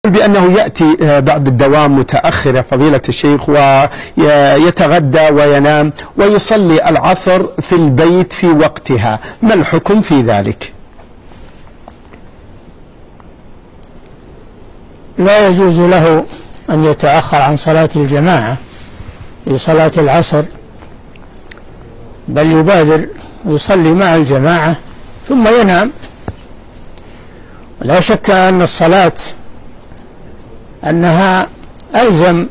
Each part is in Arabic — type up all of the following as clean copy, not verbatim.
بأنه يأتي بعد الدوام متأخر فضيلة الشيخ ويتغدى وينام ويصلي العصر في البيت في وقتها، ما الحكم في ذلك؟ لا يجوز له أن يتأخر عن صلاة الجماعة في صلاة العصر، بل يبادر ويصلي مع الجماعة ثم ينام. لا شك أن الصلاة أنها ألزم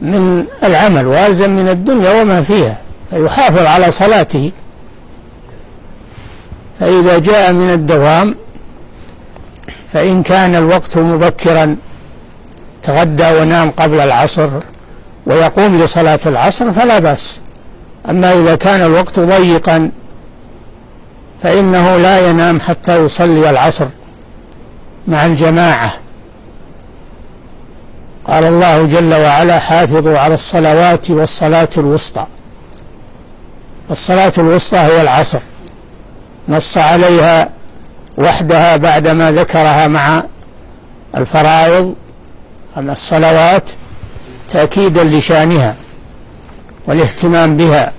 من العمل وألزم من الدنيا وما فيها، فيحافظ على صلاته. فإذا جاء من الدوام فإن كان الوقت مبكرا تغدى ونام قبل العصر ويقوم لصلاة العصر فلا بأس. أما إذا كان الوقت ضيقا فإنه لا ينام حتى يصلي العصر مع الجماعة. قال الله جل وعلا: حافظوا على الصلوات والصلاة الوسطى. الصلاة الوسطى هي العصر، نص عليها وحدها بعدما ذكرها مع الفرائض أما الصلوات تأكيدا لشانها والاهتمام بها.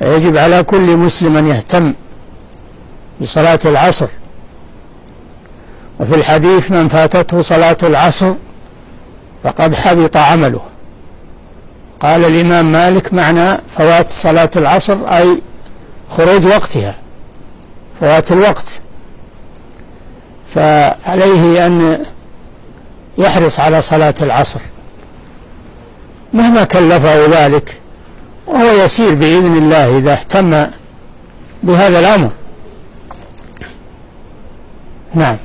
يجب على كل مسلم أن يهتم بصلاة العصر. وفي الحديث: من فاتته صلاة العصر فقد حبط عمله. قال الإمام مالك: معنى فوات صلاة العصر أي خروج وقتها، فوات الوقت، فعليه أن يحرص على صلاة العصر مهما كلفه ذلك، وهو يسير بإذن الله إذا اهتم بهذا الأمر. نعم.